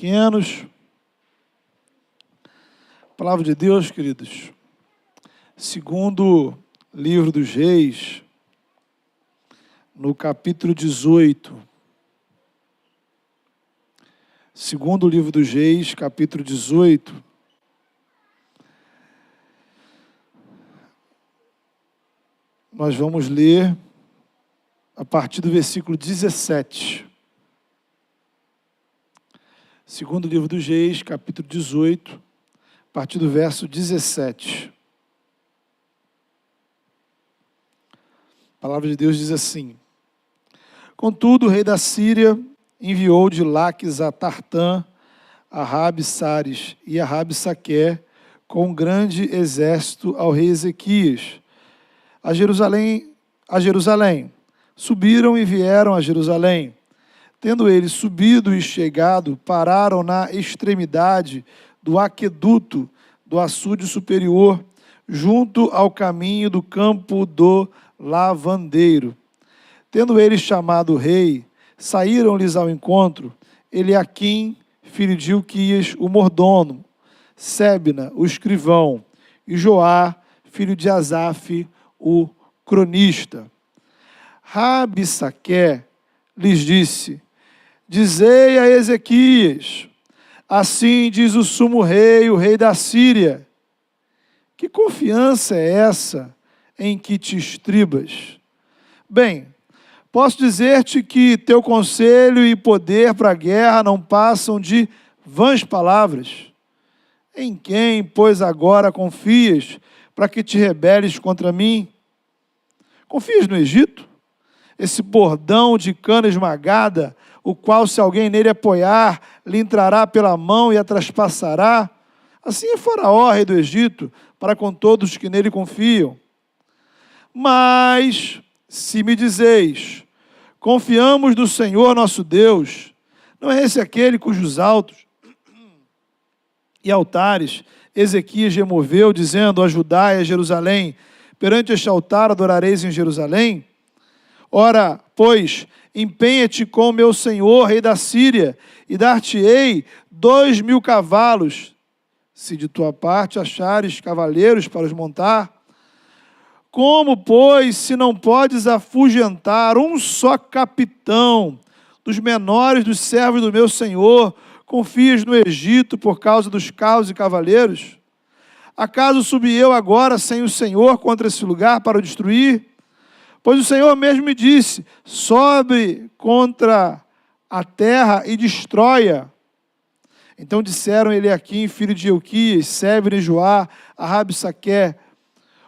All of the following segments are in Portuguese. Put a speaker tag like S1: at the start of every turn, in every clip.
S1: pequenos. Palavra de Deus, queridos. Segundo livro dos Reis, no capítulo 18. Segundo livro dos Reis, capítulo 18. Nós vamos ler a partir do versículo 17. Segundo livro dos Reis, capítulo 18, a partir do verso 17. A palavra de Deus diz assim: Contudo, o rei da Síria enviou de Laques a Tartã, a Rabi-Sares e a Rabi-Saqué com um grande exército ao rei Ezequias, a Jerusalém. Subiram e vieram a Jerusalém. Tendo eles subido e chegado, pararam na extremidade do aqueduto do açude superior, junto ao caminho do campo do lavandeiro. Tendo eles chamado o rei, saíram-lhes ao encontro Eliaquim, filho de Ilquias, o mordomo, Sebna, o escrivão, e Joá, filho de Asaf, o cronista. Rabi-Saqué lhes disse: Dizei a Ezequias, assim diz o sumo rei, o rei da Síria: Que confiança é essa em que te estribas? Bem, posso dizer-te que teu conselho e poder para a guerra não passam de vãs palavras. Em quem, pois, agora confias para que te rebeles contra mim? Confias no Egito? Esse bordão de cana esmagada, o qual, se alguém nele apoiar, lhe entrará pela mão e a traspassará? Assim é Faraó, rei do Egito, para com todos que nele confiam. Mas, se me dizeis, confiamos no Senhor nosso Deus, não é esse aquele cujos altos e altares Ezequias removeu, dizendo a Judá e a Jerusalém: perante este altar adorareis em Jerusalém? Ora, pois, empenha-te com meu senhor, rei da Síria, e dar-te-ei 2.000 cavalos, se de tua parte achares cavaleiros para os montar. Como, pois, se não podes afugentar um só capitão dos menores dos servos do meu senhor, confias no Egito por causa dos carros e cavaleiros? Acaso subi eu agora sem o Senhor contra esse lugar para o destruir? Pois o Senhor mesmo me disse: sobe contra a terra e destrói-a. Então disseram Eliaquim, filho de Ilquias, Sebna e Joá, a Rabi-Saqué: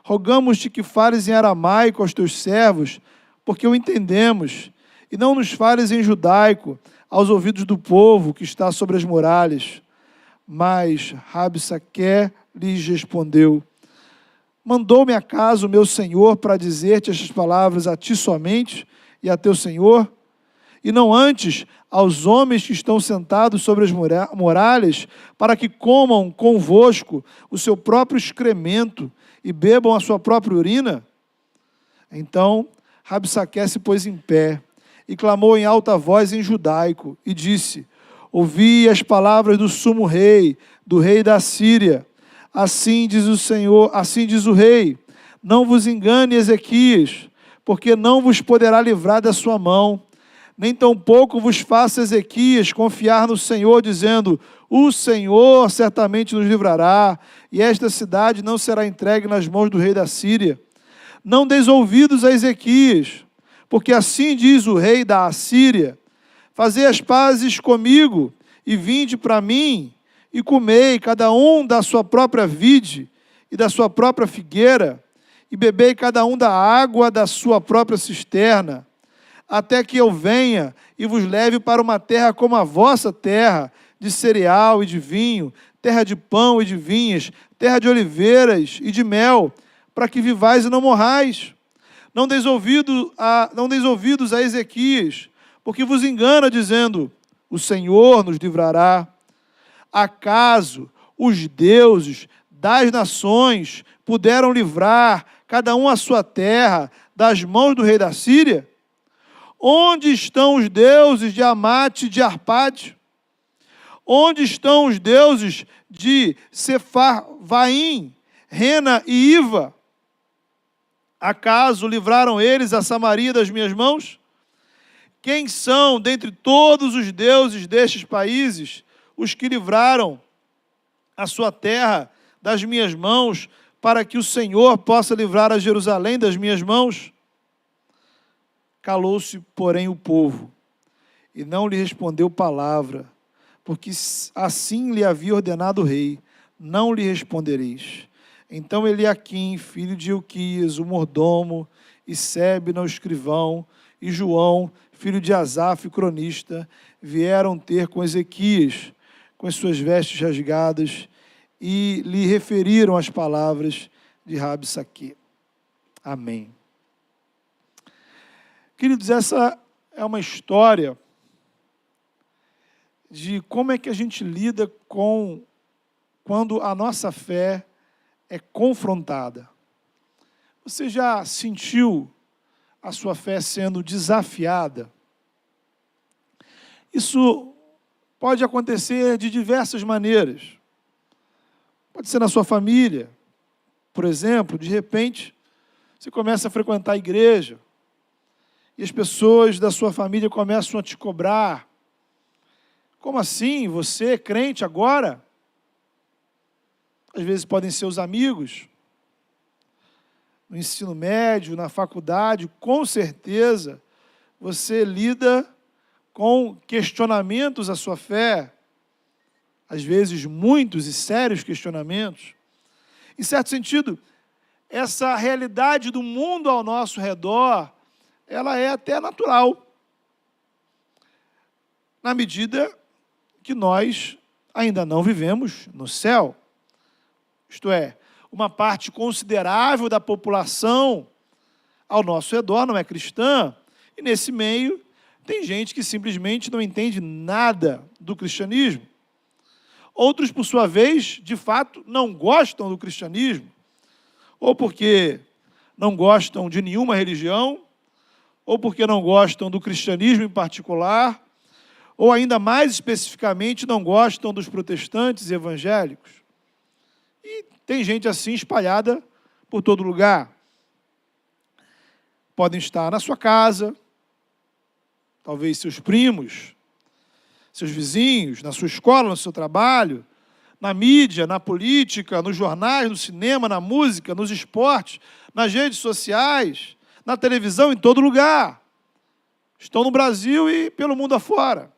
S1: rogamos-te que fales em aramaico aos teus servos, porque o entendemos, e não nos fales em judaico, aos ouvidos do povo que está sobre as muralhas. Mas Rabi-Saqué lhes respondeu: mandou-me acaso o meu senhor para dizer-te estas palavras a ti somente e a teu senhor? E não antes aos homens que estão sentados sobre as muralhas, para que comam convosco o seu próprio excremento e bebam a sua própria urina? Então Rabi-Saqué se pôs em pé e clamou em alta voz em judaico e disse: ouvi as palavras do sumo rei, do rei da Síria. Assim diz o Senhor, assim diz o rei: não vos engane, Ezequias, porque não vos poderá livrar da sua mão, nem tampouco vos faça Ezequias confiar no Senhor, dizendo: o Senhor certamente nos livrará, e esta cidade não será entregue nas mãos do rei da Síria. Não deis ouvidos a Ezequias, porque assim diz o rei da Assíria: fazei as pazes comigo, e vinde para mim, e comei cada um da sua própria vide e da sua própria figueira, e bebei cada um da água da sua própria cisterna, até que eu venha e vos leve para uma terra como a vossa terra, de cereal e de vinho, terra de pão e de vinhas, terra de oliveiras e de mel, para que vivais e não morrais. Não deis ouvidos a Ezequias, porque vos engana, dizendo: o Senhor nos livrará. Acaso os deuses das nações puderam livrar cada um a sua terra das mãos do rei da Síria? Onde estão os deuses de Amate e de Arpade? Onde estão os deuses de Sefarvaim, Rena e Iva? Acaso livraram eles a Samaria das minhas mãos? Quem são, dentre todos os deuses destes países, os que livraram a sua terra das minhas mãos, para que o Senhor possa livrar a Jerusalém das minhas mãos? Calou-se, porém, o povo, e não lhe respondeu palavra, porque assim lhe havia ordenado o rei: não lhe respondereis. Então Eliaquim, filho de Ilquias, o mordomo, e Sebna, o escrivão, e João, filho de Asaf, o cronista, vieram ter com Ezequias, com as suas vestes rasgadas, e lhe referiram as palavras de Rabsaque. Amém. Queridos, essa é uma história de como é que a gente lida com quando a nossa fé é confrontada. Você já sentiu a sua fé sendo desafiada? Isso pode acontecer de diversas maneiras. Pode ser na sua família, por exemplo, de repente, você começa a frequentar a igreja e as pessoas da sua família começam a te cobrar. Como assim? Você é crente agora? Às vezes podem ser os amigos, no ensino médio, na faculdade, com certeza você lida com questionamentos à sua fé, às vezes muitos e sérios questionamentos. Em certo sentido, essa realidade do mundo ao nosso redor, ela é até natural, na medida que nós ainda não vivemos no céu. Isto é, uma parte considerável da população ao nosso redor não é cristã, e nesse meio tem gente que simplesmente não entende nada do cristianismo. Outros, por sua vez, de fato, não gostam do cristianismo, ou porque não gostam de nenhuma religião, ou porque não gostam do cristianismo em particular, ou ainda mais especificamente não gostam dos protestantes e evangélicos. E tem gente assim espalhada por todo lugar. Podem estar na sua casa, talvez seus primos, seus vizinhos, na sua escola, no seu trabalho, na mídia, na política, nos jornais, no cinema, na música, nos esportes, nas redes sociais, na televisão, em todo lugar. Estão no Brasil e pelo mundo afora.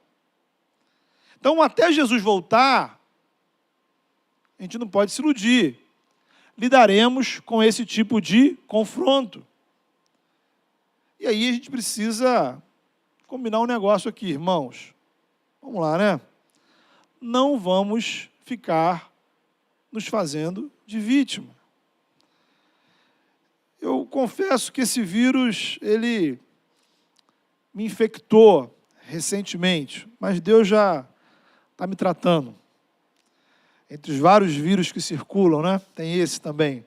S1: Então, até Jesus voltar, a gente não pode se iludir. Lidaremos com esse tipo de confronto. E aí a gente precisa combinar um negócio aqui, irmãos. Vamos lá, né? Não vamos ficar nos fazendo de vítima. Eu confesso que esse vírus, ele me infectou recentemente, mas Deus já está me tratando. Entre os vários vírus que circulam, né? Tem esse também.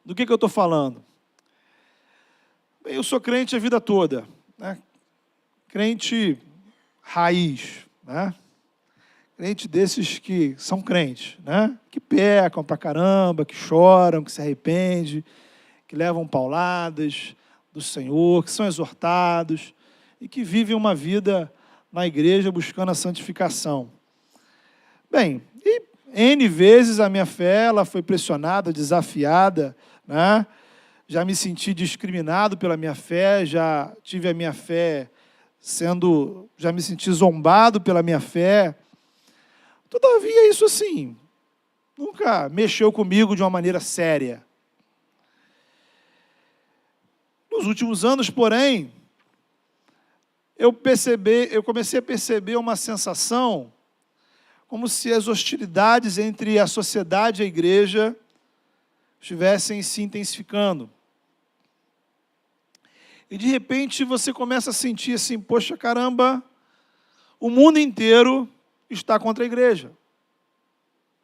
S1: Do que eu estou falando? Bem, eu sou crente a vida toda, né? Crente raiz, né? Crente desses que são crentes, né? Que pecam pra caramba, que choram, que se arrependem, que levam pauladas do Senhor, que são exortados e que vivem uma vida na igreja buscando a santificação. Bem, e N vezes a minha fé ela foi pressionada, desafiada, né? Já me senti discriminado pela minha fé, já tive a minha fé já me senti zombado pela minha fé. Todavia, isso assim, nunca mexeu comigo de uma maneira séria. Nos últimos anos, porém, eu comecei a perceber uma sensação como se as hostilidades entre a sociedade e a igreja estivessem se intensificando. E de repente você começa a sentir assim, poxa, caramba, o mundo inteiro está contra a igreja.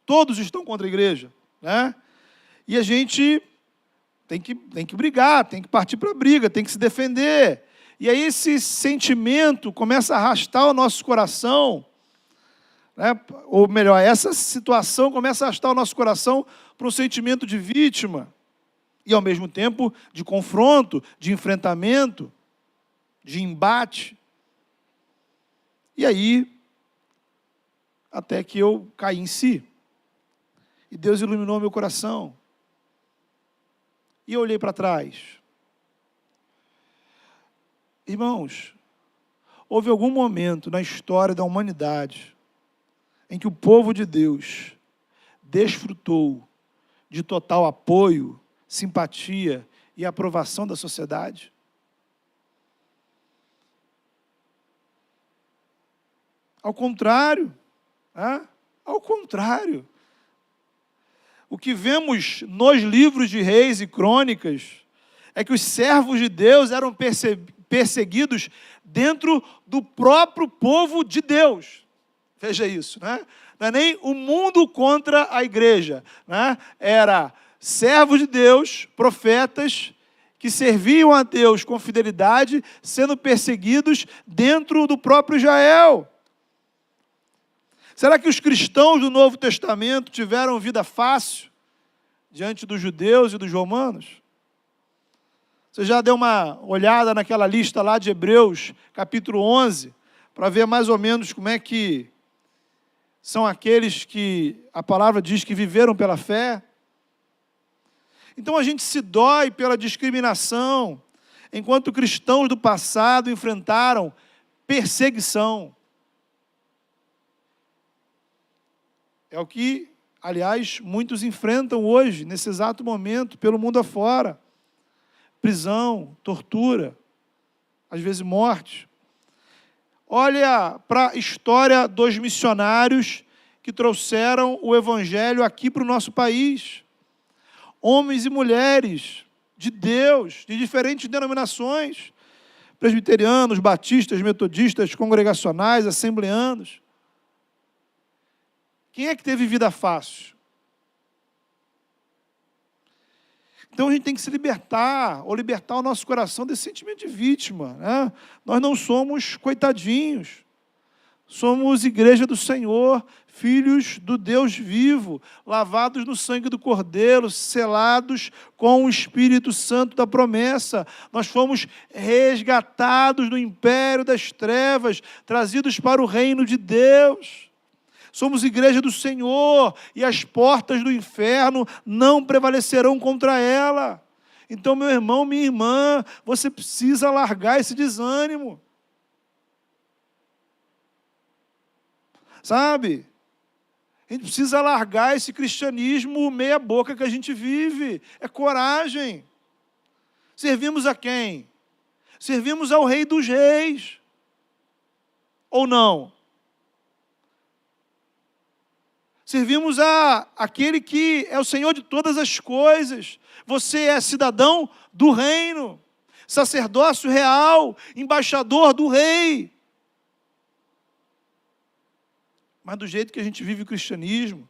S1: Todos estão contra a igreja, né? E a gente tem que brigar, tem que partir para a briga, tem que se defender. E aí esse sentimento começa a arrastar o nosso coração né? Ou melhor, essa situação começa a arrastar o nosso coração para um sentimento de vítima e, ao mesmo tempo, de confronto, de enfrentamento, de embate. E aí, até que eu caí em si. E Deus iluminou meu coração. E eu olhei para trás. Irmãos, houve algum momento na história da humanidade em que o povo de Deus desfrutou de total apoio, simpatia e aprovação da sociedade? Ao contrário, né? Ao contrário. O que vemos nos livros de Reis e Crônicas é que os servos de Deus eram perseguidos dentro do próprio povo de Deus. Veja isso, né? Não é nem o mundo contra a igreja, né? Era servos de Deus, profetas, que serviam a Deus com fidelidade, sendo perseguidos dentro do próprio Israel. Será que os cristãos do Novo Testamento tiveram vida fácil diante dos judeus e dos romanos? Você já deu uma olhada naquela lista lá de Hebreus, capítulo 11, para ver mais ou menos como é que são aqueles que a palavra diz que viveram pela fé? Então a gente se dói pela discriminação, enquanto cristãos do passado enfrentaram perseguição. É o que, aliás, muitos enfrentam hoje, nesse exato momento, pelo mundo afora. Prisão, tortura, às vezes morte. Olha para a história dos missionários que trouxeram o evangelho aqui para o nosso país. Homens e mulheres de Deus, de diferentes denominações, presbiterianos, batistas, metodistas, congregacionais, assembleanos. Quem é que teve vida fácil? Então a gente tem que se libertar, ou libertar o nosso coração desse sentimento de vítima, né? Nós não somos coitadinhos, somos igreja do Senhor, filhos do Deus vivo, lavados no sangue do Cordeiro, selados com o Espírito Santo da promessa. Nós fomos resgatados do império das trevas, trazidos para o reino de Deus. Somos igreja do Senhor e as portas do inferno não prevalecerão contra ela. Então, meu irmão, minha irmã, você precisa largar esse desânimo. Sabe? A gente precisa largar esse cristianismo meia boca que a gente vive. É coragem. Servimos a quem? Servimos ao Rei dos Reis. Ou não? Servimos a aquele que é o Senhor de todas as coisas. Você é cidadão do reino, sacerdócio real, embaixador do rei. Mas do jeito que a gente vive o cristianismo,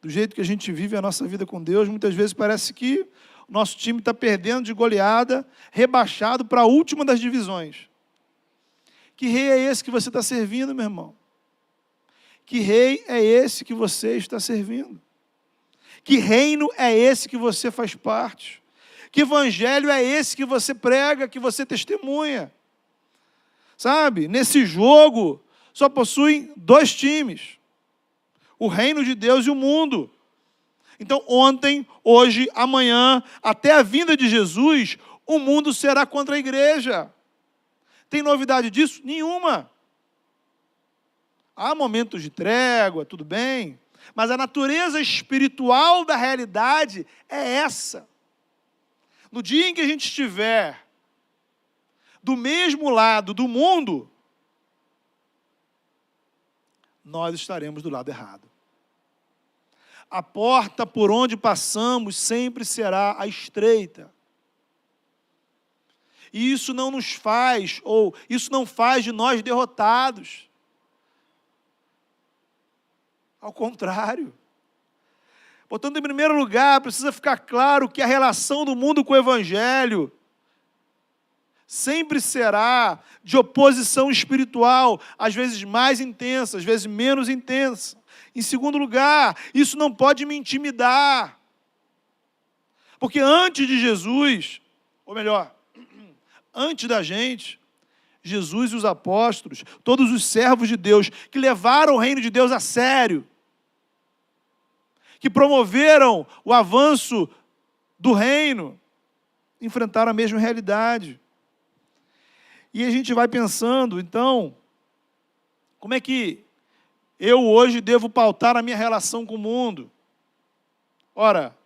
S1: do jeito que a gente vive a nossa vida com Deus, muitas vezes parece que o nosso time está perdendo de goleada, rebaixado para a última das divisões. Que rei é esse que você está servindo, meu irmão? Que rei é esse que você está servindo? Que reino é esse que você faz parte? Que evangelho é esse que você prega, que você testemunha? Sabe, nesse jogo só possuem dois times: o reino de Deus e o mundo. Então, ontem, hoje, amanhã, até a vinda de Jesus, o mundo será contra a igreja. Tem novidade disso? Nenhuma. Há momentos de trégua, tudo bem, mas a natureza espiritual da realidade é essa. No dia em que a gente estiver do mesmo lado do mundo, nós estaremos do lado errado. A porta por onde passamos sempre será a estreita. E isso não nos faz, ou isso não faz de nós derrotados. Ao contrário. Portanto, em primeiro lugar, precisa ficar claro que a relação do mundo com o Evangelho sempre será de oposição espiritual, às vezes mais intensa, às vezes menos intensa. Em segundo lugar, isso não pode me intimidar. Porque antes de Jesus, ou melhor, antes da gente, Jesus e os apóstolos, todos os servos de Deus, que levaram o reino de Deus a sério, que promoveram o avanço do reino, enfrentaram a mesma realidade. E a gente vai pensando, então, como é que eu hoje devo pautar a minha relação com o mundo? Ora,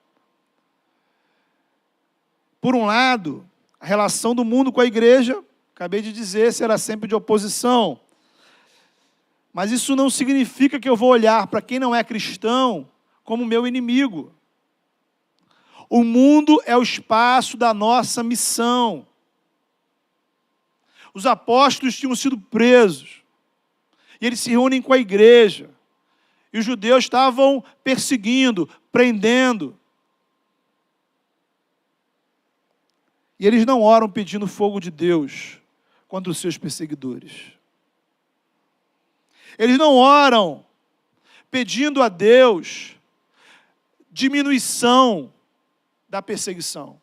S1: por um lado, a relação do mundo com a igreja, acabei de dizer, será sempre de oposição. Mas isso não significa que eu vou olhar para quem não é cristão como meu inimigo. O mundo é o espaço da nossa missão. Os apóstolos tinham sido presos. E eles se reúnem com a igreja. E os judeus estavam perseguindo, prendendo. E eles não oram pedindo fogo de Deus contra os seus perseguidores. Eles não oram pedindo a Deus diminuição da perseguição.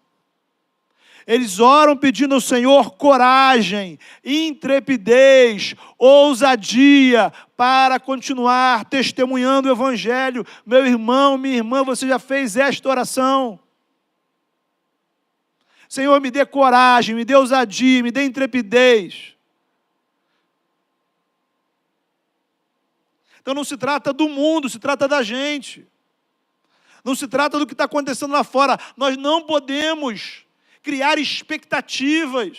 S1: Eles oram pedindo ao Senhor coragem, intrepidez, ousadia para continuar testemunhando o Evangelho. Meu irmão, minha irmã, você já fez esta oração? Senhor, me dê coragem, me dê ousadia, me dê intrepidez. Então não se trata do mundo, se trata da gente. Não se trata do que está acontecendo lá fora. Nós não podemos criar expectativas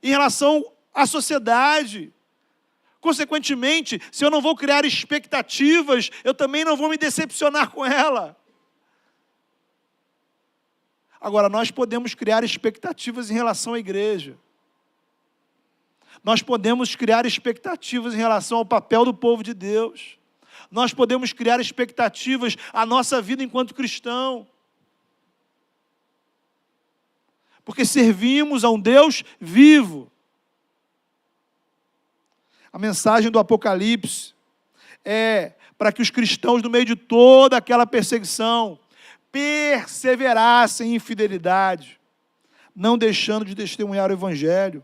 S1: em relação à sociedade. Consequentemente, se eu não vou criar expectativas, eu também não vou me decepcionar com ela. Agora, nós podemos criar expectativas em relação à igreja. Nós podemos criar expectativas em relação ao papel do povo de Deus. Nós podemos criar expectativas à nossa vida enquanto cristão. Porque servimos a um Deus vivo. A mensagem do Apocalipse é para que os cristãos, no meio de toda aquela perseguição, perseverassem em fidelidade, não deixando de testemunhar o Evangelho,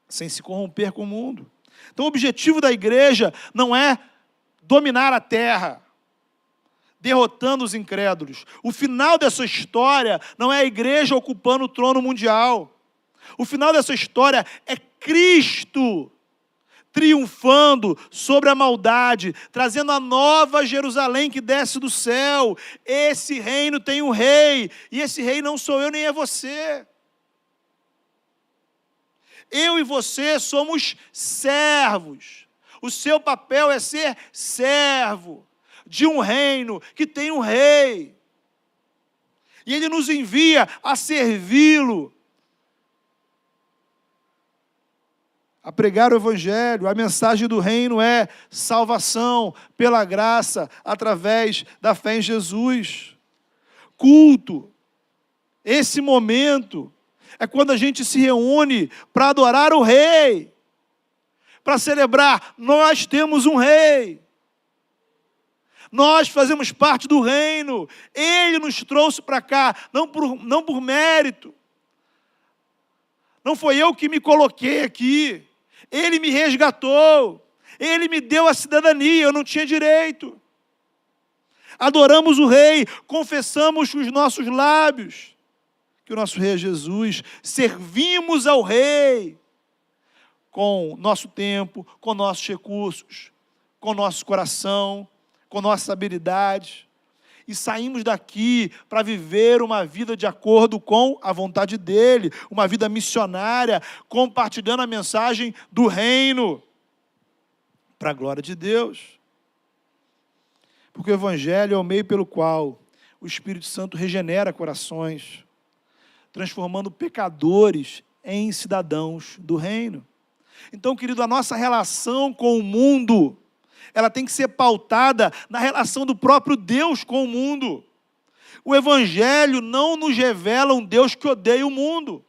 S1: sem se corromper com o mundo. Então o objetivo da igreja não é dominar a terra, derrotando os incrédulos. O final dessa história não é a igreja ocupando o trono mundial. O final dessa história é Cristo triunfando sobre a maldade, trazendo a nova Jerusalém que desce do céu. Esse reino tem um rei, e esse rei não sou eu nem é você. Eu e você somos servos. O seu papel é ser servo de um reino que tem um rei. E ele nos envia a servi-lo, a pregar o Evangelho. A mensagem do reino é salvação pela graça, através da fé em Jesus. Culto, esse momento, é quando a gente se reúne para adorar o rei, para celebrar, nós temos um rei. Nós fazemos parte do reino. Ele nos trouxe para cá, não por mérito. Não foi eu que me coloquei aqui. Ele me resgatou. Ele me deu a cidadania, eu não tinha direito. Adoramos o rei, confessamos com os nossos lábios que o nosso rei é Jesus. Servimos ao rei com nosso tempo, com nossos recursos, com nosso coração, com nossa habilidade, e saímos daqui para viver uma vida de acordo com a vontade dele, uma vida missionária, compartilhando a mensagem do reino, para a glória de Deus. Porque o Evangelho é o meio pelo qual o Espírito Santo regenera corações, transformando pecadores em cidadãos do reino. Então, querido, a nossa relação com o mundo, ela tem que ser pautada na relação do próprio Deus com o mundo. O Evangelho não nos revela um Deus que odeia o mundo.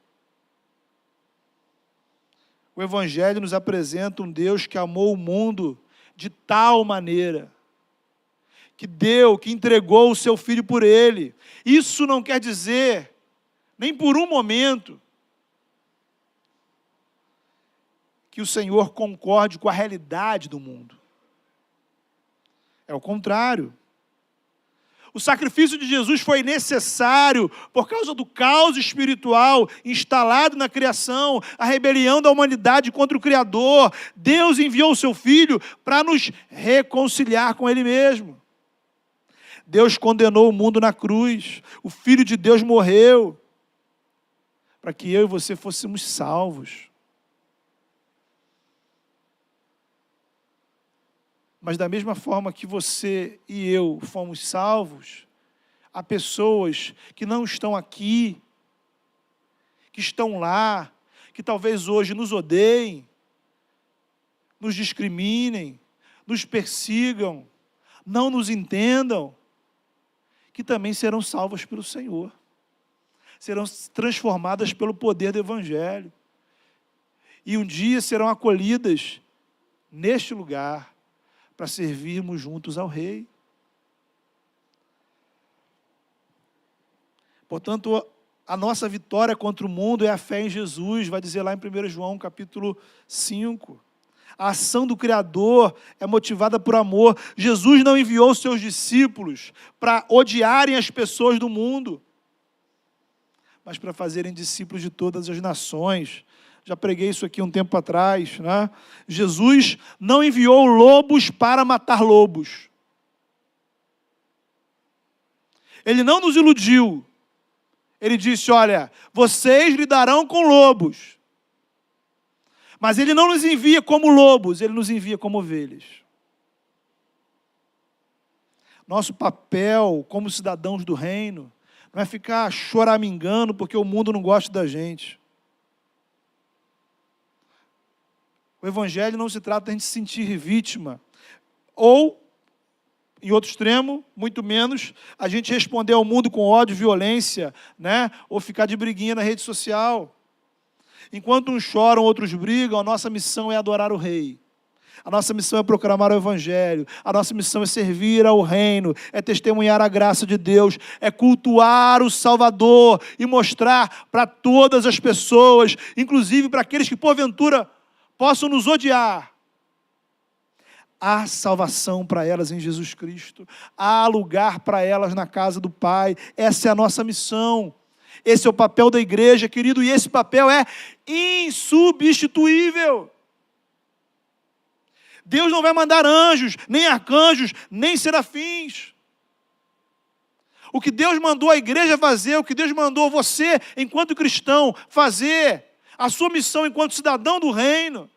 S1: O Evangelho nos apresenta um Deus que amou o mundo de tal maneira, que deu, que entregou o seu Filho por ele. Isso não quer dizer, nem por um momento, que o Senhor concorde com a realidade do mundo. É o contrário. O sacrifício de Jesus foi necessário por causa do caos espiritual instalado na criação, a rebelião da humanidade contra o Criador. Deus enviou o seu Filho para nos reconciliar com Ele mesmo. Deus condenou o mundo na cruz. O Filho de Deus morreu para que eu e você fôssemos salvos. Mas da mesma forma que você e eu fomos salvos, há pessoas que não estão aqui, que estão lá, que talvez hoje nos odeiem, nos discriminem, nos persigam, não nos entendam, que também serão salvas pelo Senhor. Serão transformadas pelo poder do Evangelho. E um dia serão acolhidas neste lugar, para servirmos juntos ao Rei. Portanto, a nossa vitória contra o mundo é a fé em Jesus, vai dizer lá em 1 João, capítulo 5. A ação do Criador é motivada por amor. Jesus não enviou os seus discípulos para odiarem as pessoas do mundo, mas para fazerem discípulos de todas as nações. Já preguei isso aqui um tempo atrás, né? Jesus não enviou lobos para matar lobos. Ele não nos iludiu. Ele disse, olha, vocês lidarão com lobos. Mas Ele não nos envia como lobos, Ele nos envia como ovelhas. Nosso papel como cidadãos do reino não é ficar choramingando porque o mundo não gosta da gente. O Evangelho não se trata de a gente se sentir vítima. Ou, em outro extremo, muito menos, a gente responder ao mundo com ódio e violência, né? Ou ficar de briguinha na rede social. Enquanto uns choram, outros brigam, a nossa missão é adorar o Rei. A nossa missão é proclamar o Evangelho. A nossa missão é servir ao reino, é testemunhar a graça de Deus, é cultuar o Salvador e mostrar para todas as pessoas, inclusive para aqueles que porventura possam nos odiar. Há salvação para elas em Jesus Cristo. Há lugar para elas na casa do Pai. Essa é a nossa missão. Esse é o papel da igreja, querido, e esse papel é insubstituível. Deus não vai mandar anjos, nem arcanjos, nem serafins. O que Deus mandou a igreja fazer, o que Deus mandou você, enquanto cristão, fazer, a sua missão enquanto cidadão do reino,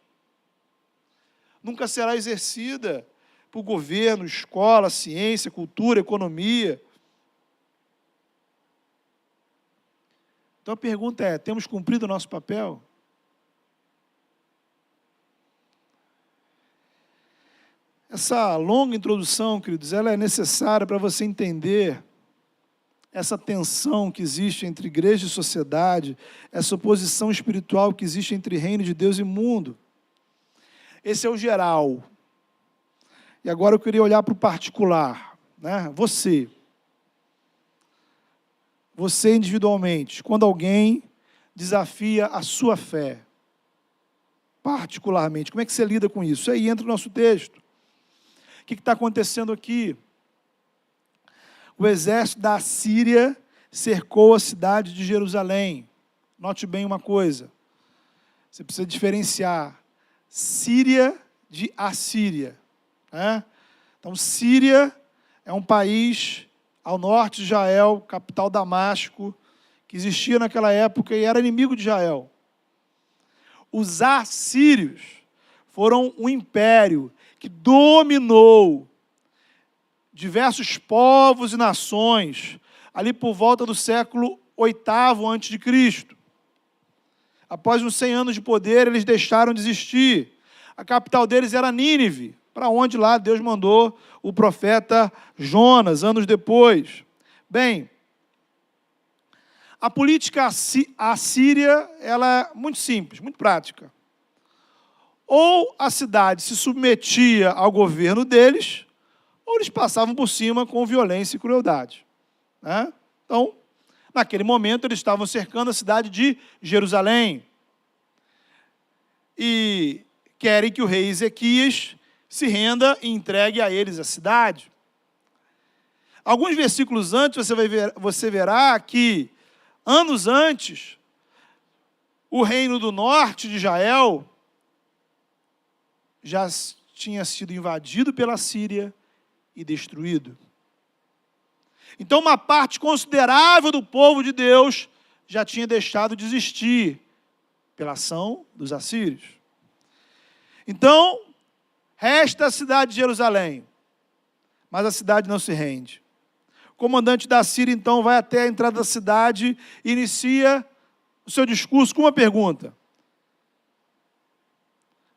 S1: nunca será exercida por governo, escola, ciência, cultura, economia. Então a pergunta é, temos cumprido o nosso papel? Essa longa introdução, queridos, ela é necessária para você entender essa tensão que existe entre igreja e sociedade, essa oposição espiritual que existe entre reino de Deus e mundo. Esse é o geral. E agora eu queria olhar para o particular, né? Você individualmente, quando alguém desafia a sua fé, particularmente, como é que você lida com isso? Aí entra o nosso texto. O que está acontecendo aqui? O exército da Assíria cercou a cidade de Jerusalém. Note bem uma coisa. Você precisa diferenciar Síria de Assíria. Né? Então, Síria é um país ao norte de Israel, capital Damasco, que existia naquela época e era inimigo de Israel. Os assírios foram um império que dominou diversos povos e nações, ali por volta do século VIII a.C. Após uns 100 anos de poder, eles deixaram de existir. A capital deles era Nínive, para onde lá Deus mandou o profeta Jonas, anos depois. Bem, a política assíria, ela é muito simples, muito prática. ou a cidade se submetia ao governo deles, ou eles passavam por cima com violência e crueldade, né? Então, naquele momento, eles estavam cercando a cidade de Jerusalém e querem que o rei Ezequias se renda e entregue a eles a cidade. Alguns versículos antes, você verá que, anos antes, o reino do norte de Israel já tinha sido invadido pela Síria e destruído. Então, uma parte considerável do povo de Deus já tinha deixado de existir pela ação dos assírios. Então, resta a cidade de Jerusalém, mas a cidade não se rende. O comandante da Síria, então, vai até a entrada da cidade e inicia o seu discurso com uma pergunta.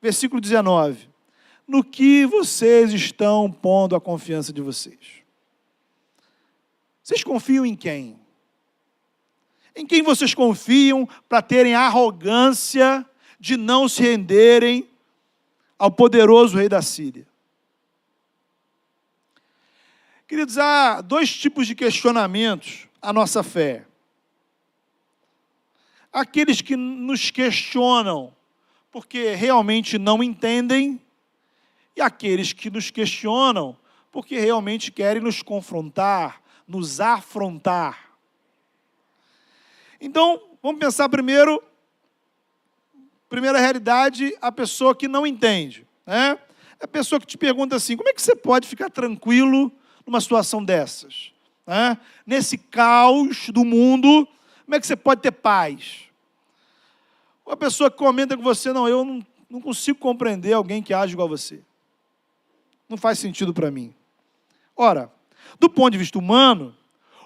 S1: Versículo 19. No que vocês estão pondo a confiança de vocês? Vocês confiam em quem? Em quem vocês confiam para terem a arrogância de não se renderem ao poderoso rei da Síria? Queridos, há dois tipos de questionamentos à nossa fé. Aqueles que nos questionam porque realmente não entendem, e aqueles que nos questionam porque realmente querem nos confrontar, nos afrontar. Então, vamos pensar primeira realidade, a pessoa que não entende, né? É a pessoa que te pergunta assim, como é que você pode ficar tranquilo numa situação dessas, né? Nesse caos do mundo, como é que você pode ter paz? Ou a pessoa que comenta com você, não, eu não consigo compreender alguém que age igual a você. Não faz sentido para mim. Ora, do ponto de vista humano,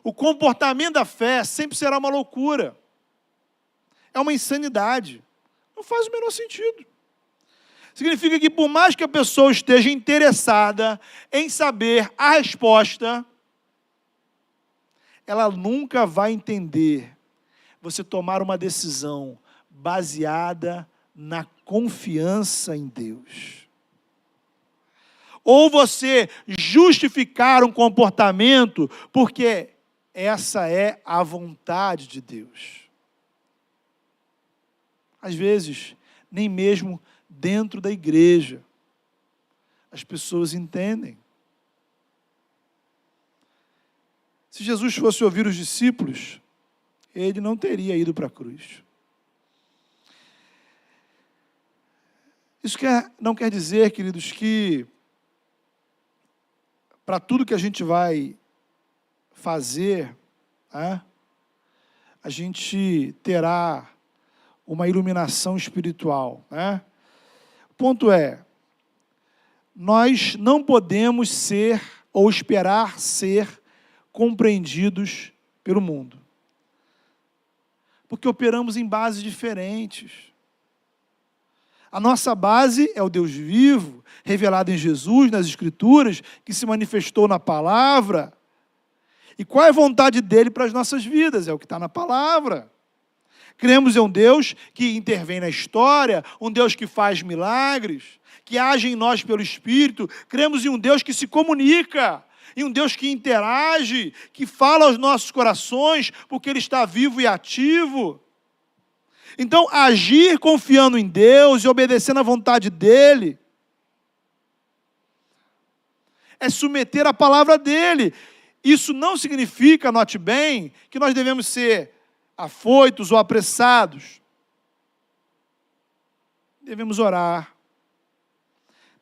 S1: o comportamento da fé sempre será uma loucura. É uma insanidade. Não faz o menor sentido. Significa que por mais que a pessoa esteja interessada em saber a resposta, ela nunca vai entender você tomar uma decisão baseada na confiança em Deus. Ou você justificar um comportamento porque essa é a vontade de Deus. Às vezes, nem mesmo dentro da igreja, as pessoas entendem. Se Jesus fosse ouvir os discípulos, ele não teria ido para a cruz. Isso não quer dizer, queridos, que para tudo que a gente vai fazer, a gente terá uma iluminação espiritual. O ponto é, nós não podemos ser ou esperar ser compreendidos pelo mundo. Porque operamos em bases diferentes. A nossa base é o Deus vivo, revelado em Jesus, nas Escrituras, que se manifestou na palavra. E qual é a vontade dele para as nossas vidas? É o que está na palavra. Cremos em um Deus que intervém na história, um Deus que faz milagres, que age em nós pelo Espírito. Cremos em um Deus que se comunica, em um Deus que interage, que fala aos nossos corações, porque Ele está vivo e ativo. Então, agir confiando em Deus e obedecendo à vontade dEle é submeter a palavra dEle. Isso não significa, note bem, que nós devemos ser afoitos ou apressados. Devemos orar,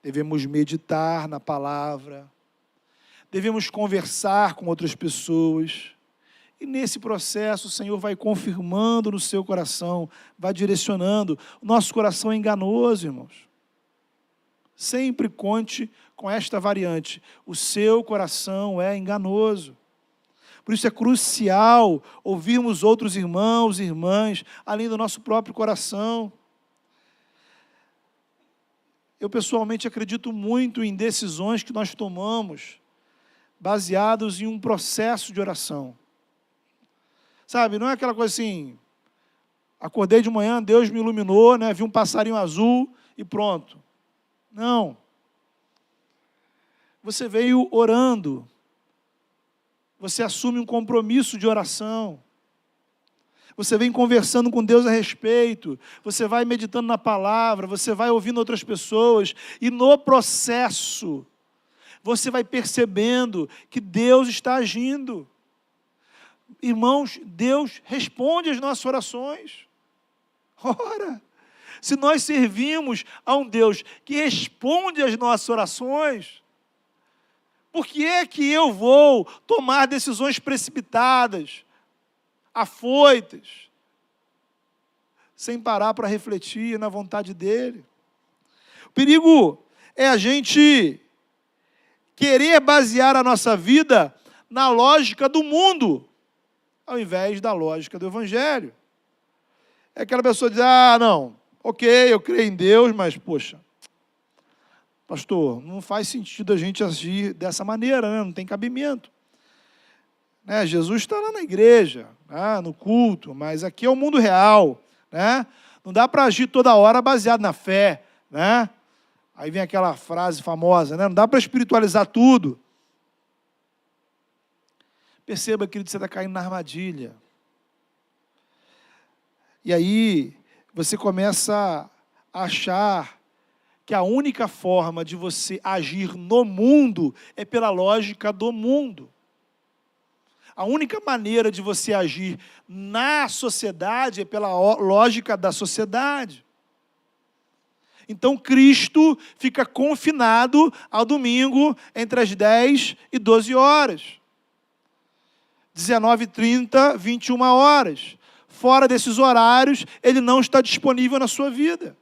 S1: devemos meditar na palavra, devemos conversar com outras pessoas. E nesse processo o Senhor vai confirmando no seu coração, vai direcionando. O nosso coração é enganoso, irmãos. Sempre conte com esta variante. O seu coração é enganoso. Por isso é crucial ouvirmos outros irmãos e irmãs, além do nosso próprio coração. Eu pessoalmente acredito muito em decisões que nós tomamos, baseados em um processo de oração. Sabe, não é aquela coisa assim, acordei de manhã, Deus me iluminou, vi um passarinho azul e pronto. Não. Você veio orando. Você assume um compromisso de oração. Você vem conversando com Deus a respeito. Você vai meditando na palavra. Você vai ouvindo outras pessoas. E no processo, você vai percebendo que Deus está agindo. Irmãos, Deus responde às nossas orações. Ora, se nós servimos a um Deus que responde às nossas orações, por que é que eu vou tomar decisões precipitadas, afoitas, sem parar para refletir na vontade dEle? O perigo é a gente querer basear a nossa vida na lógica do mundo, ao invés da lógica do Evangelho. É aquela pessoa que diz, não, ok, eu creio em Deus, mas, poxa, pastor, não faz sentido a gente agir dessa maneira, né? Não tem cabimento. Né? Jesus está lá na igreja, né? No culto, mas aqui é o mundo real. Né? Não dá para agir toda hora baseado na fé. Né? Aí vem aquela frase famosa, né? Não dá para espiritualizar tudo. Perceba, querido, você está caindo na armadilha. E aí você começa a achar que a única forma de você agir no mundo é pela lógica do mundo. A única maneira de você agir na sociedade é pela lógica da sociedade. Então, Cristo fica confinado ao domingo entre as 10 e 12 horas. 19h30, 21 horas. Fora desses horários, ele não está disponível na sua vida.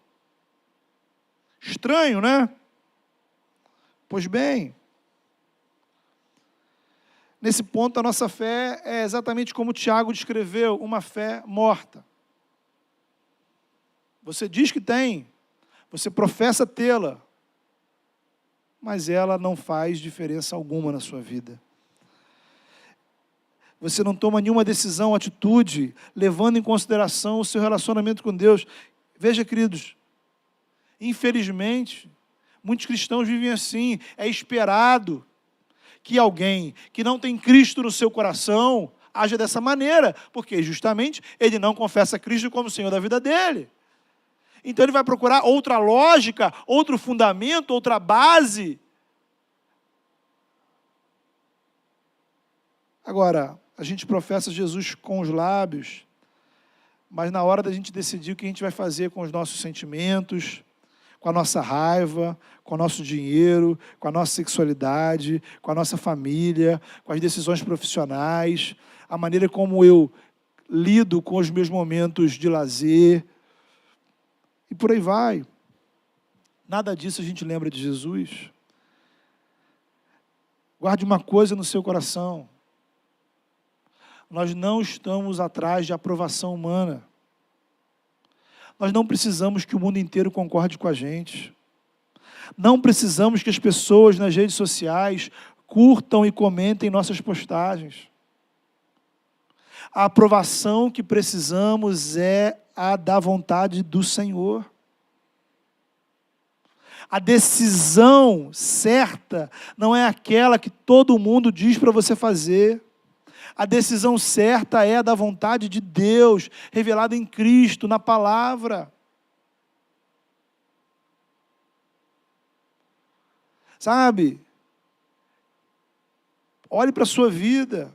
S1: Estranho, né? Pois bem, nesse ponto a nossa fé é exatamente como Tiago descreveu, uma fé morta. Você diz que tem, você professa tê-la, mas ela não faz diferença alguma na sua vida. Você não toma nenhuma decisão, atitude, levando em consideração o seu relacionamento com Deus. Veja, queridos, infelizmente, muitos cristãos vivem assim. É esperado que alguém que não tem Cristo no seu coração haja dessa maneira, porque justamente ele não confessa Cristo como Senhor da vida dele. Então ele vai procurar outra lógica, outro fundamento, outra base. Agora, a gente professa Jesus com os lábios, mas na hora da gente decidir o que a gente vai fazer com os nossos sentimentos, com a nossa raiva, com o nosso dinheiro, com a nossa sexualidade, com a nossa família, com as decisões profissionais, a maneira como eu lido com os meus momentos de lazer, e por aí vai. Nada disso a gente lembra de Jesus. Guarde uma coisa no seu coração. Nós não estamos atrás de aprovação humana. Nós não precisamos que o mundo inteiro concorde com a gente. Não precisamos que as pessoas nas redes sociais curtam e comentem nossas postagens. A aprovação que precisamos é a da vontade do Senhor. A decisão certa não é aquela que todo mundo diz para você fazer. A decisão certa é a da vontade de Deus, revelada em Cristo, na palavra. Sabe? Olhe para a sua vida.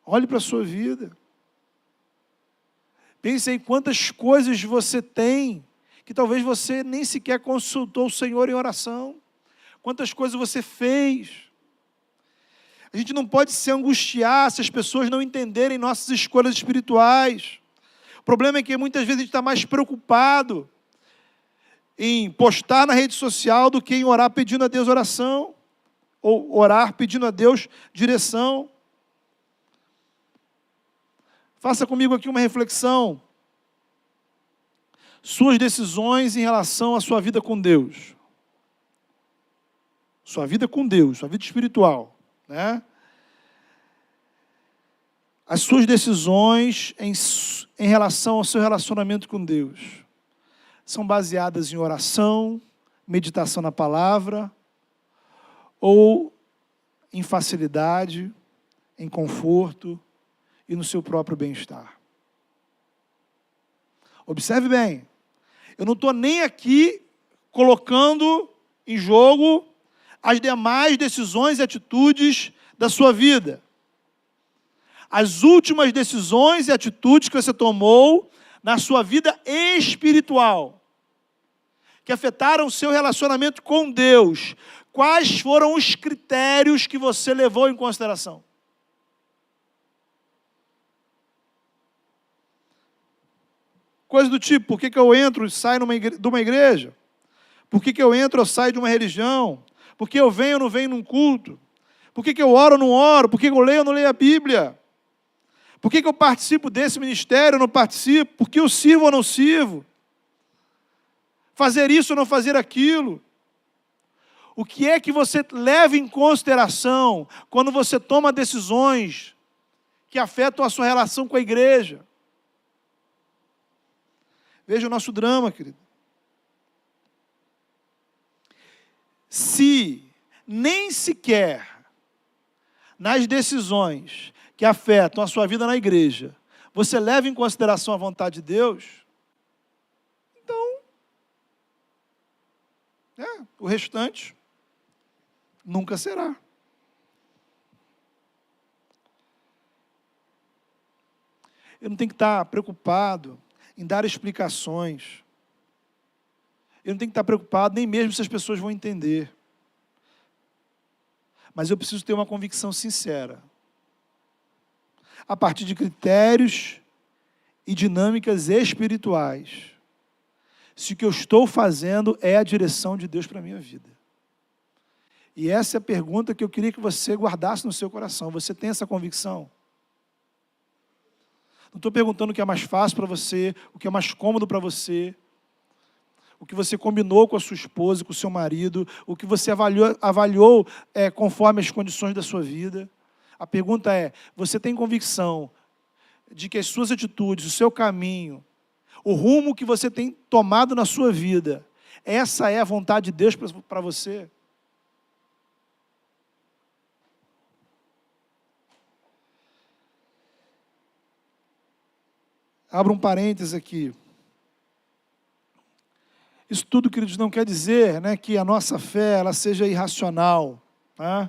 S1: Olhe para a sua vida. Pense em quantas coisas você tem, que talvez você nem sequer consultou o Senhor em oração. Quantas coisas você fez. A gente não pode se angustiar se as pessoas não entenderem nossas escolhas espirituais. O problema é que muitas vezes a gente está mais preocupado em postar na rede social do que em orar pedindo a Deus oração, ou orar pedindo a Deus direção. Faça comigo aqui uma reflexão. Suas decisões em relação à sua vida com Deus. Sua vida com Deus, sua vida espiritual. Né? as suas decisões em relação ao seu relacionamento com Deus são baseadas em oração, meditação na palavra, ou em facilidade, em conforto e no seu próprio bem-estar? Observe bem, eu não estou nem aqui colocando em jogo as demais decisões e atitudes da sua vida. As últimas decisões e atitudes que você tomou na sua vida espiritual, que afetaram o seu relacionamento com Deus, quais foram os critérios que você levou em consideração? Coisa do tipo, por que eu entro e saio de uma igreja? Por que eu entro ou saio de uma religião? Por que eu venho ou não venho num culto? Por que eu oro ou não oro? Por que eu leio ou não leio a Bíblia? Por que eu participo desse ministério ou não participo? Por que eu sirvo ou não sirvo? Fazer isso ou não fazer aquilo? O que é que você leva em consideração quando você toma decisões que afetam a sua relação com a igreja? Veja o nosso drama, querido. Se nem sequer nas decisões que afetam a sua vida na igreja você leva em consideração a vontade de Deus, então, o restante nunca será. Eu não tenho que estar preocupado em dar explicações. Eu não tenho que estar preocupado nem mesmo se as pessoas vão entender. Mas eu preciso ter uma convicção sincera, a partir de critérios e dinâmicas espirituais, se o que eu estou fazendo é a direção de Deus para a minha vida. E essa é a pergunta que eu queria que você guardasse no seu coração. Você tem essa convicção? Não estou perguntando o que é mais fácil para você, o que é mais cômodo para você, o que você combinou com a sua esposa, com o seu marido, o que você avaliou conforme as condições da sua vida. A pergunta é, você tem convicção de que as suas atitudes, o seu caminho, o rumo que você tem tomado na sua vida, essa é a vontade de Deus para você? Abra um parênteses aqui. Isso tudo, queridos, não quer dizer, que a nossa fé ela seja irracional. Tá?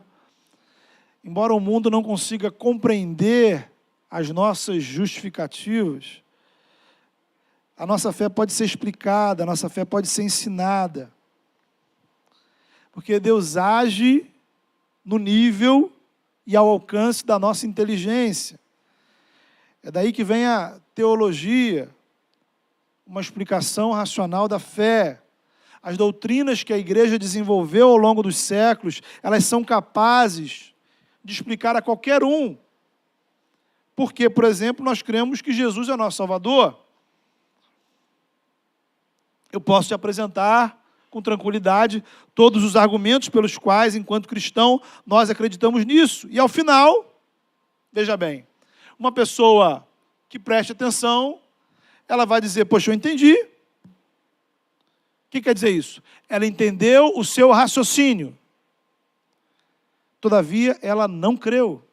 S1: Embora o mundo não consiga compreender as nossas justificativas, a nossa fé pode ser explicada, a nossa fé pode ser ensinada. Porque Deus age no nível e ao alcance da nossa inteligência. É daí que vem a teologia, uma explicação racional da fé. As doutrinas que a igreja desenvolveu ao longo dos séculos, elas são capazes de explicar a qualquer um. Porque, por exemplo, nós cremos que Jesus é nosso Salvador. Eu posso te apresentar com tranquilidade todos os argumentos pelos quais, enquanto cristão, nós acreditamos nisso. E ao final, veja bem, uma pessoa que preste atenção, ela vai dizer, poxa, eu entendi. O que quer dizer isso? Ela entendeu o seu raciocínio. Todavia, ela não creu.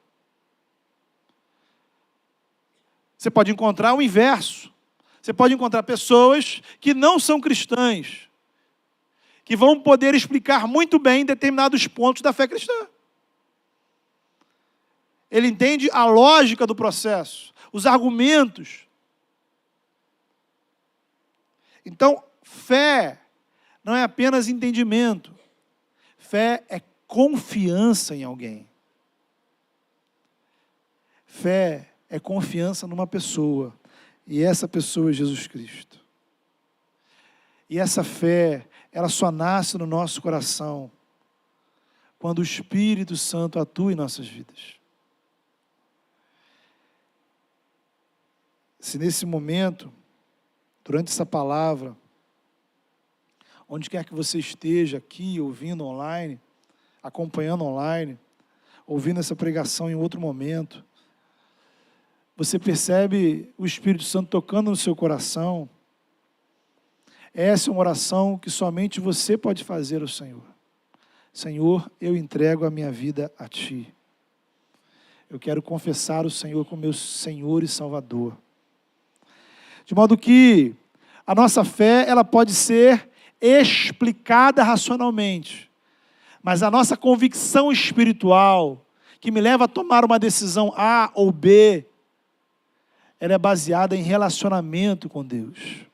S1: Você pode encontrar o inverso. Você pode encontrar pessoas que não são cristãs, que vão poder explicar muito bem determinados pontos da fé cristã. Ele entende a lógica do processo, os argumentos. Então, fé não é apenas entendimento. Fé é confiança em alguém. Fé é confiança numa pessoa. E essa pessoa é Jesus Cristo. E essa fé, ela só nasce no nosso coração quando o Espírito Santo atua em nossas vidas. Se nesse momento, durante essa palavra, onde quer que você esteja aqui, ouvindo online, acompanhando online, ouvindo essa pregação em outro momento, Você percebe o Espírito Santo tocando no seu coração? Essa é uma oração que somente você pode fazer ao Senhor. Senhor, eu entrego a minha vida a Ti. Eu quero confessar o Senhor como meu Senhor e Salvador. De modo que a nossa fé, ela pode ser explicada racionalmente, mas a nossa convicção espiritual, que me leva a tomar uma decisão A ou B, ela é baseada em relacionamento com Deus,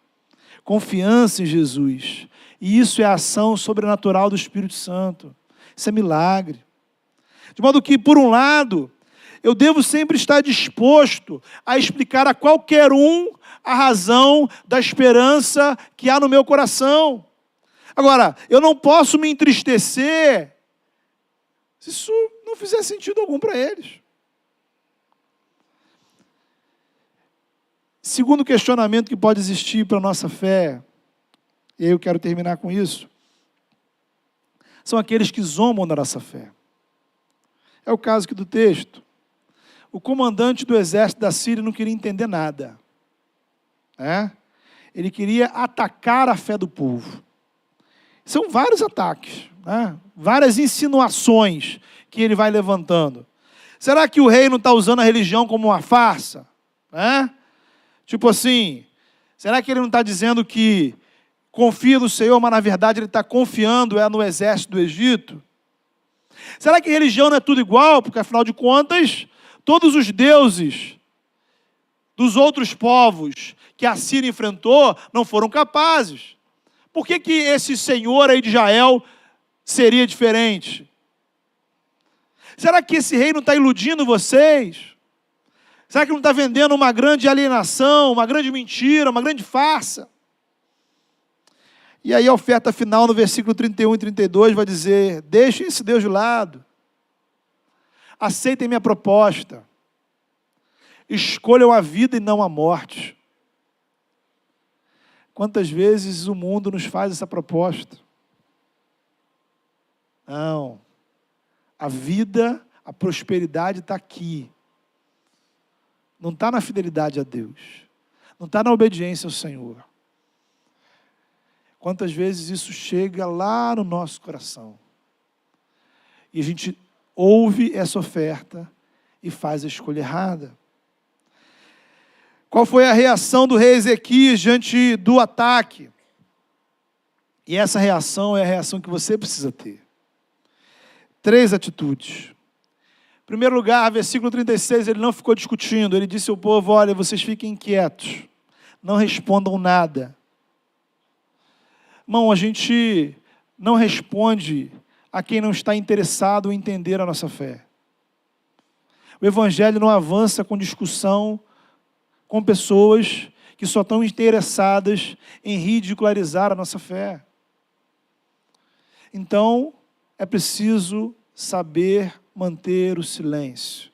S1: confiança em Jesus, e isso é a ação sobrenatural do Espírito Santo, isso é milagre. De modo que, por um lado, eu devo sempre estar disposto a explicar a qualquer um a razão da esperança que há no meu coração. Agora, eu não posso me entristecer se isso não fizer sentido algum para eles. Segundo questionamento que pode existir para a nossa fé, e aí eu quero terminar com isso, são aqueles que zombam da nossa fé. É o caso aqui do texto. O comandante do exército da Síria não queria entender nada. Ele queria atacar a fé do povo. São vários ataques, várias insinuações que ele vai levantando. Será que o rei não está usando a religião como uma farsa? Tipo assim, será que ele não está dizendo que confia no Senhor, mas na verdade ele está confiando no exército do Egito? Será que religião não é tudo igual? Porque afinal de contas, todos os deuses dos outros povos que a Síria enfrentou não foram capazes. Por que esse Senhor aí de Israel seria diferente? Será que esse rei não está iludindo vocês? Será que não está vendendo uma grande alienação, uma grande mentira, uma grande farsa? E aí a oferta final no versículo 31 e 32 vai dizer: deixem esse Deus de lado. Aceitem minha proposta. Escolham a vida e não a morte. Quantas vezes o mundo nos faz essa proposta? Não. A vida, a prosperidade está aqui. Não está na fidelidade a Deus. Não está na obediência ao Senhor. Quantas vezes isso chega lá no nosso coração. E a gente ouve essa oferta e faz a escolha errada. Qual foi a reação do rei Ezequias diante do ataque? E essa reação é a reação que você precisa ter. 3 atitudes. Em primeiro lugar, versículo 36, ele não ficou discutindo, ele disse ao povo: olha, vocês fiquem quietos, não respondam nada. Irmão, a gente não responde a quem não está interessado em entender a nossa fé. O Evangelho não avança com discussão com pessoas que só estão interessadas em ridicularizar a nossa fé. Então, é preciso saber manter o silêncio.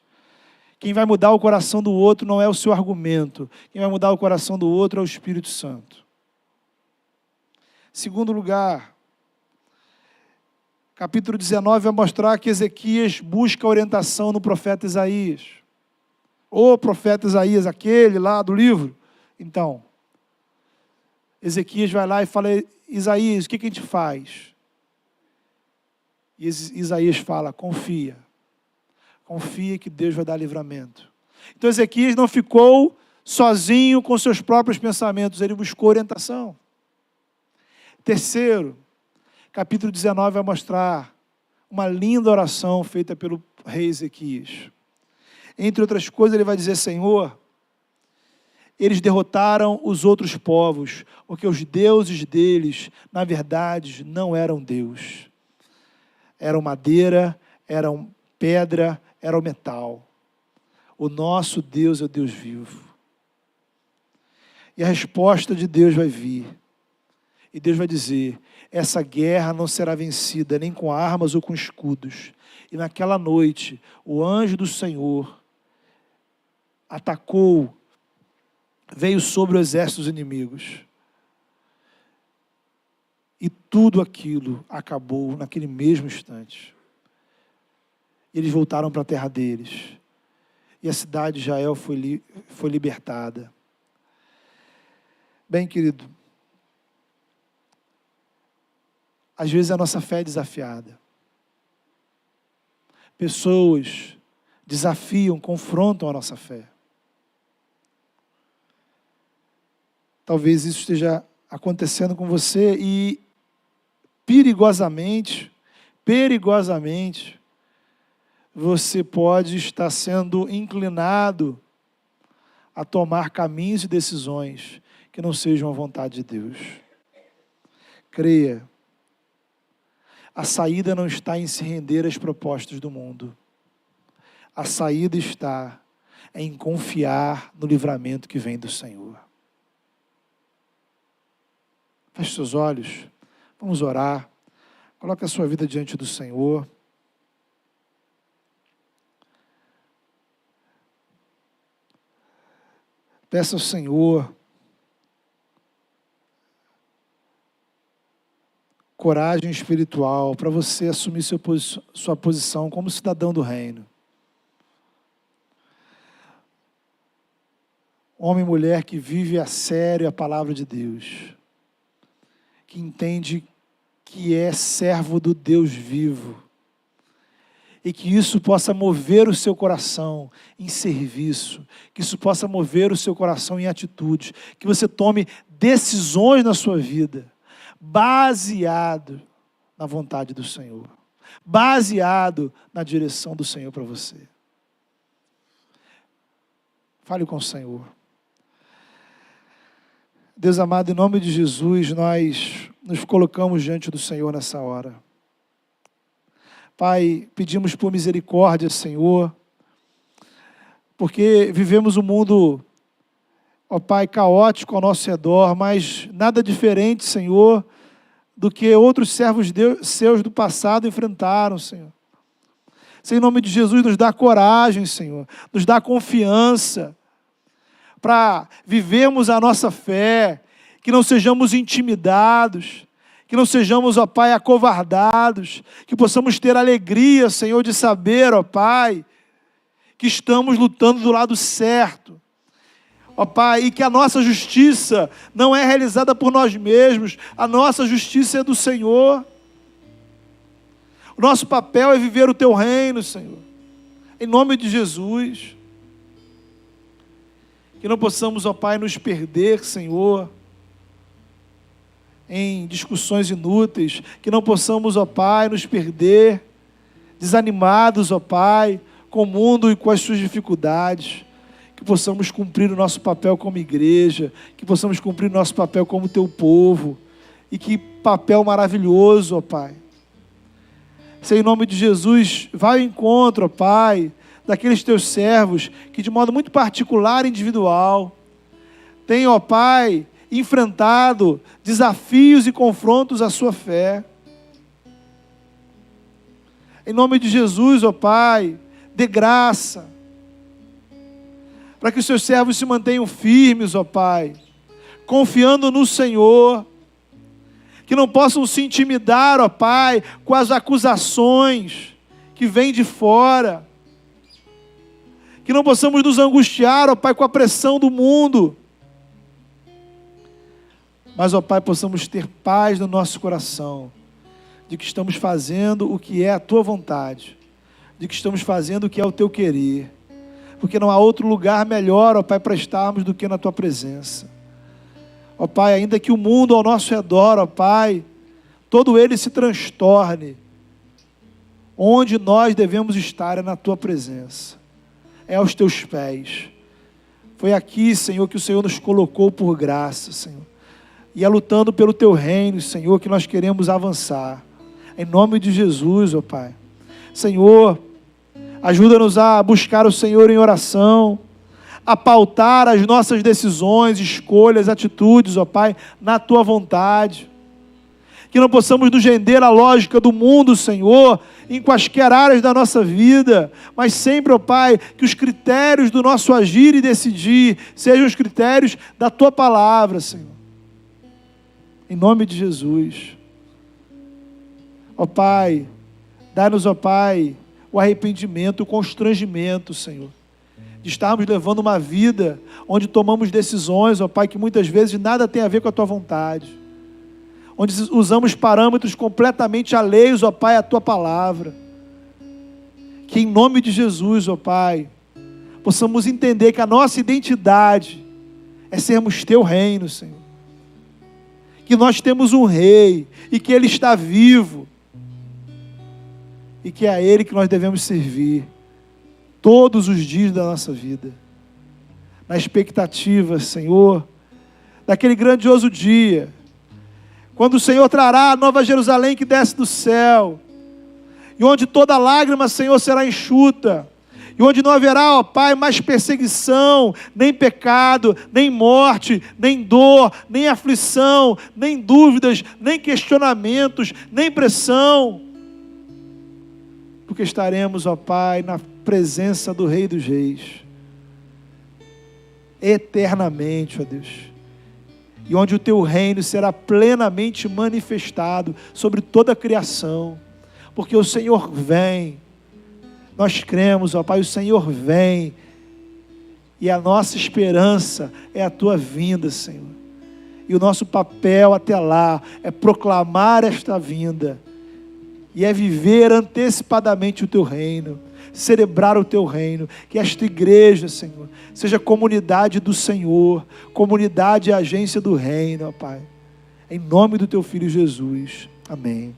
S1: Quem vai mudar o coração do outro não é o seu argumento. Quem vai mudar o coração do outro é o Espírito Santo. Segundo lugar, capítulo 19 vai mostrar que Ezequias busca orientação no profeta Isaías. O profeta Isaías, aquele lá do livro. Então, Ezequias vai lá e fala: Isaías, o que a gente faz? E Isaías fala: confia. Confia que Deus vai dar livramento. Então Ezequias não ficou sozinho com seus próprios pensamentos, ele buscou orientação. Terceiro, capítulo 19 vai mostrar uma linda oração feita pelo rei Ezequias. Entre outras coisas, ele vai dizer: Senhor, eles derrotaram os outros povos, porque os deuses deles, na verdade, não eram Deus. Eram madeira, eram pedra, eram metal. O nosso Deus é o Deus vivo. E a resposta de Deus vai vir. E Deus vai dizer: essa guerra não será vencida nem com armas ou com escudos. E naquela noite, o anjo do Senhor atacou, veio sobre o exército dos inimigos. E tudo aquilo acabou naquele mesmo instante. Eles voltaram para a terra deles. e a cidade de Israel foi libertada. Bem, querido, às vezes a nossa fé é desafiada. Pessoas desafiam, confrontam a nossa fé. Talvez isso esteja acontecendo com você e perigosamente, você pode estar sendo inclinado a tomar caminhos e decisões que não sejam a vontade de Deus. Creia, a saída não está em se render às propostas do mundo. A saída está em confiar no livramento que vem do Senhor. Feche seus olhos, vamos orar. Coloque a sua vida diante do Senhor. Peça ao Senhor coragem espiritual para você assumir sua posição como cidadão do reino. Homem e mulher que vive a sério a palavra de Deus, que entende que é servo do Deus vivo, e que isso possa mover o seu coração em serviço, que isso possa mover o seu coração em atitudes, que você tome decisões na sua vida, baseado na vontade do Senhor, baseado na direção do Senhor para você. Fale com o Senhor. Deus amado, em nome de Jesus, nós nos colocamos diante do Senhor nessa hora. Pai, pedimos por misericórdia, Senhor, porque vivemos um mundo, ó Pai, caótico ao nosso redor, mas nada diferente, Senhor, do que outros servos seus do passado enfrentaram, Senhor. Senhor, em nome de Jesus, nos dá coragem, Senhor, nos dá confiança para vivermos a nossa fé, que não sejamos intimidados, que não sejamos, ó Pai, acovardados, que possamos ter alegria, Senhor, de saber, ó Pai, que estamos lutando do lado certo, ó Pai, e que a nossa justiça não é realizada por nós mesmos, a nossa justiça é do Senhor. O nosso papel é viver o Teu reino, Senhor, em nome de Jesus. Que não possamos, ó Pai, nos perder, Senhor, em discussões inúteis, que não possamos, ó Pai, nos perder desanimados, ó Pai, com o mundo e com as suas dificuldades, que possamos cumprir o nosso papel como igreja, que possamos cumprir o nosso papel como Teu povo, e que papel maravilhoso, ó Pai. Senhor, em nome de Jesus, vai ao encontro, ó Pai, daqueles Teus servos que de modo muito particular e individual têm, ó Pai, enfrentado desafios e confrontos à sua fé. Em nome de Jesus, ó Pai, dê graça para que os Seus servos se mantenham firmes, ó Pai, confiando no Senhor, que não possam se intimidar, ó Pai, com as acusações que vêm de fora, que não possamos nos angustiar, ó Pai, com a pressão do mundo, mas, ó Pai, possamos ter paz no nosso coração, de que estamos fazendo o que é a Tua vontade, de que estamos fazendo o que é o Teu querer, porque não há outro lugar melhor, ó Pai, para estarmos do que na Tua presença. Ó Pai, ainda que o mundo ao nosso redor, ó Pai, todo ele se transtorne, onde nós devemos estar é na Tua presença, é aos Teus pés. Foi aqui, Senhor, que o Senhor nos colocou por graça, Senhor. E é lutando pelo Teu reino, Senhor, que nós queremos avançar. Em nome de Jesus, ó Pai. Senhor, ajuda-nos a buscar o Senhor em oração, a pautar as nossas decisões, escolhas, atitudes, ó Pai, na Tua vontade. Que não possamos nos render à lógica do mundo, Senhor, em quaisquer áreas da nossa vida, mas sempre, ó Pai, que os critérios do nosso agir e decidir sejam os critérios da Tua palavra, Senhor. Em nome de Jesus. Ó Pai, dá-nos, ó Pai, o arrependimento, o constrangimento, Senhor, de estarmos levando uma vida onde tomamos decisões, ó Pai, que muitas vezes nada tem a ver com a Tua vontade, onde usamos parâmetros completamente alheios, ó Pai, à Tua palavra. Que em nome de Jesus, ó Pai, possamos entender que a nossa identidade é sermos Teu reino, Senhor. Que nós temos um Rei e que Ele está vivo e que é a Ele que nós devemos servir todos os dias da nossa vida, na expectativa, Senhor, daquele grandioso dia, quando o Senhor trará a nova Jerusalém que desce do céu, e onde toda lágrima, Senhor, será enxuta, e onde não haverá, ó Pai, mais perseguição, nem pecado, nem morte, nem dor, nem aflição, nem dúvidas, nem questionamentos, nem pressão, porque estaremos, ó Pai, na presença do Rei dos Reis, eternamente, ó Deus, e onde o Teu reino será plenamente manifestado sobre toda a criação, porque o Senhor vem, nós cremos, ó Pai, o Senhor vem, e a nossa esperança é a Tua vinda, Senhor, e o nosso papel até lá é proclamar esta vinda, e é viver antecipadamente o Teu reino, celebrar o Teu reino, que esta igreja, Senhor, seja comunidade do Senhor, comunidade e agência do reino, ó Pai, em nome do Teu Filho Jesus, amém.